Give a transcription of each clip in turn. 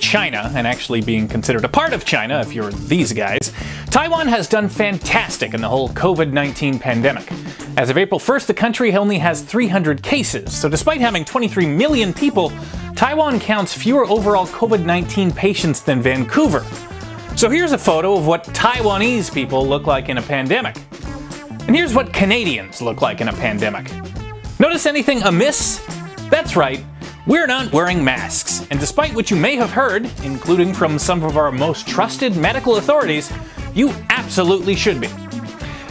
China, and actually being considered a part of China if you're these guys, Taiwan has done fantastic in the whole COVID-19 pandemic. As of April 1st, the country only has 300 cases, so despite having 23 million people, Taiwan counts fewer overall COVID-19 patients than Vancouver. So here's a photo of what Taiwanese people look like in a pandemic. And here's what Canadians look like in a pandemic. Notice anything amiss? That's right, we're not wearing masks. And despite what you may have heard, including from some of our most trusted medical authorities, you absolutely should be.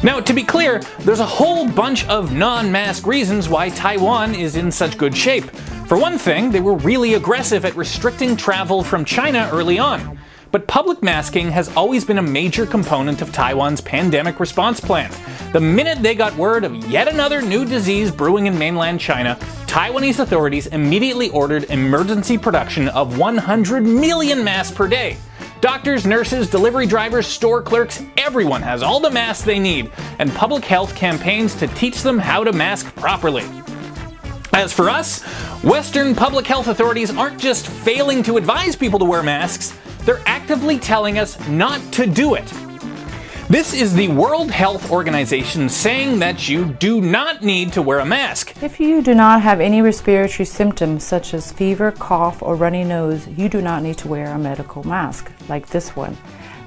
Now, to be clear, there's a whole bunch of non-mask reasons why Taiwan is in such good shape. For one thing, they were really aggressive at restricting travel from China early on. But public masking has always been a major component of Taiwan's pandemic response plan. The minute they got word of yet another new disease brewing in mainland China, Taiwanese authorities immediately ordered emergency production of 100 million masks per day. Doctors, nurses, delivery drivers, store clerks, everyone has all the masks they need, and public health campaigns to teach them how to mask properly. As for us, Western public health authorities aren't just failing to advise people to wear masks, they're actively telling us not to do it. This is the World Health Organization saying that you do not need to wear a mask. If you do not have any respiratory symptoms such as fever, cough, or runny nose, you do not need to wear a medical mask, like this one.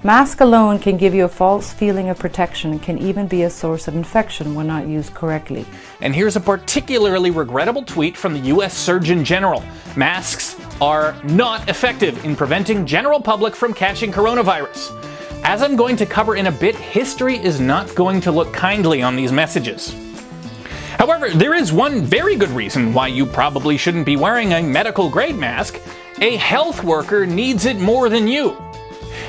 Mask alone can give you a false feeling of protection and can even be a source of infection when not used correctly. And here's a particularly regrettable tweet from the US Surgeon General. Masks are not effective in preventing general public from catching coronavirus. As I'm going to cover in a bit, history is not going to look kindly on these messages. However, there is one very good reason why you probably shouldn't be wearing a medical-grade mask. A health worker needs it more than you.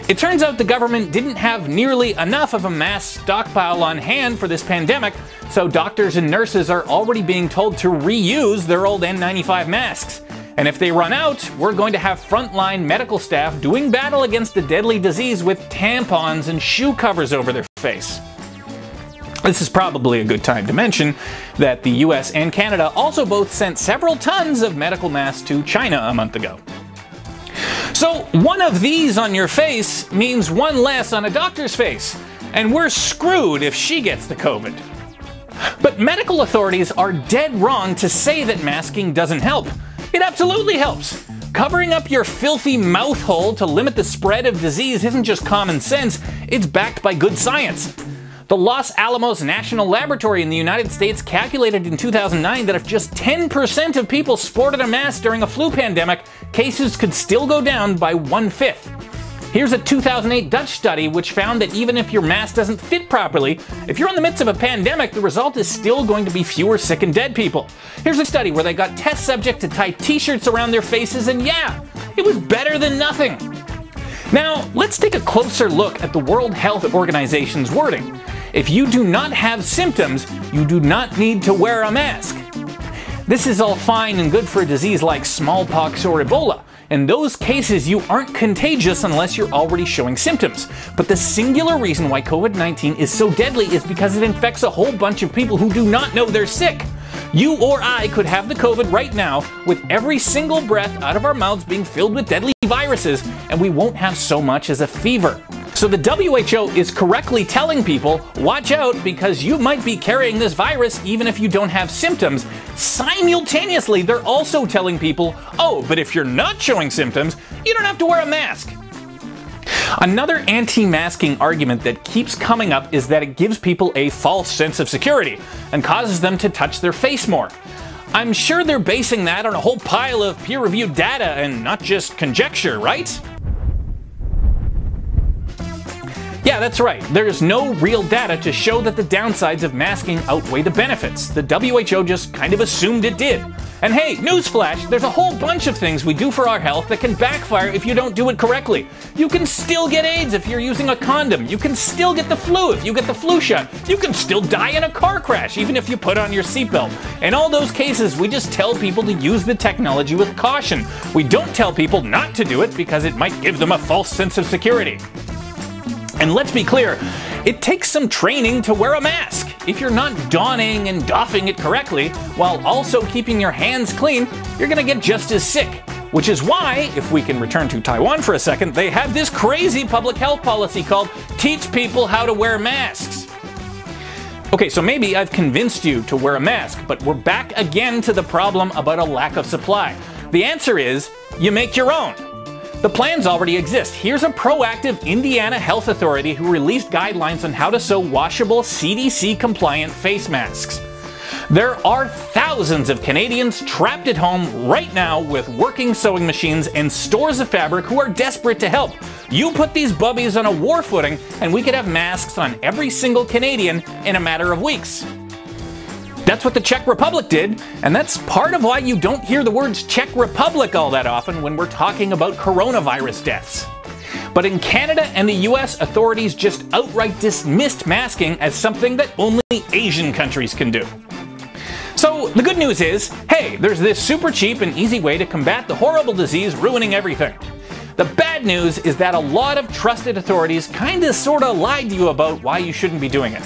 It turns out the government didn't have nearly enough of a mask stockpile on hand for this pandemic, so doctors and nurses are already being told to reuse their old N95 masks. And if they run out, we're going to have frontline medical staff doing battle against the deadly disease with tampons and shoe covers over their face. This is probably a good time to mention that the US and Canada also both sent several tons of medical masks to China a month ago. So one of these on your face means one less on a doctor's face, and we're screwed if she gets the COVID. But medical authorities are dead wrong to say that masking doesn't help. It absolutely helps. Covering up your filthy mouth hole to limit the spread of disease isn't just common sense, it's backed by good science. The Los Alamos National Laboratory in the United States calculated in 2009 that if just 10% of people sported a mask during a flu pandemic, cases could still go down by 1/5. Here's a 2008 Dutch study which found that even if your mask doesn't fit properly, if you're in the midst of a pandemic, the result is still going to be fewer sick and dead people. Here's a study where they got test subjects to tie t-shirts around their faces, and yeah, it was better than nothing. Now, let's take a closer look at the World Health Organization's wording. If you do not have symptoms, you do not need to wear a mask. This is all fine and good for a disease like smallpox or Ebola. In those cases, you aren't contagious unless you're already showing symptoms. But the singular reason why COVID-19 is so deadly is because it infects a whole bunch of people who do not know they're sick. You or I could have the COVID right now, with every single breath out of our mouths being filled with deadly viruses, and we won't have so much as a fever. So the WHO is correctly telling people, watch out because you might be carrying this virus even if you don't have symptoms. Simultaneously, they're also telling people, oh, but if you're not showing symptoms, you don't have to wear a mask. Another anti-masking argument that keeps coming up is that it gives people a false sense of security and causes them to touch their face more. I'm sure they're basing that on a whole pile of peer-reviewed data and not just conjecture, right? Yeah, that's right. There's no real data to show that the downsides of masking outweigh the benefits. The WHO just kind of assumed it did. And hey, newsflash, there's a whole bunch of things we do for our health that can backfire if you don't do it correctly. You can still get AIDS if you're using a condom. You can still get the flu if you get the flu shot. You can still die in a car crash even if you put on your seatbelt. In all those cases, we just tell people to use the technology with caution. We don't tell people not to do it because it might give them a false sense of security. And let's be clear, it takes some training to wear a mask. If you're not donning and doffing it correctly, while also keeping your hands clean, you're gonna get just as sick. Which is why, if we can return to Taiwan for a second, they have this crazy public health policy called Teach People How to Wear Masks. Okay, so maybe I've convinced you to wear a mask, but we're back again to the problem about a lack of supply. The answer is, you make your own. The plans already exist. Here's a proactive Indiana health authority who released guidelines on how to sew washable CDC-compliant face masks. There are thousands of Canadians trapped at home right now with working sewing machines and stores of fabric who are desperate to help. You put these bubbies on a war footing and we could have masks on every single Canadian in a matter of weeks. That's what the Czech Republic did, and that's part of why you don't hear the words Czech Republic all that often when we're talking about coronavirus deaths. But in Canada and the US, authorities just outright dismissed masking as something that only Asian countries can do. So the good news is, hey, there's this super cheap and easy way to combat the horrible disease ruining everything. The bad news is that a lot of trusted authorities kinda sorta lied to you about why you shouldn't be doing it.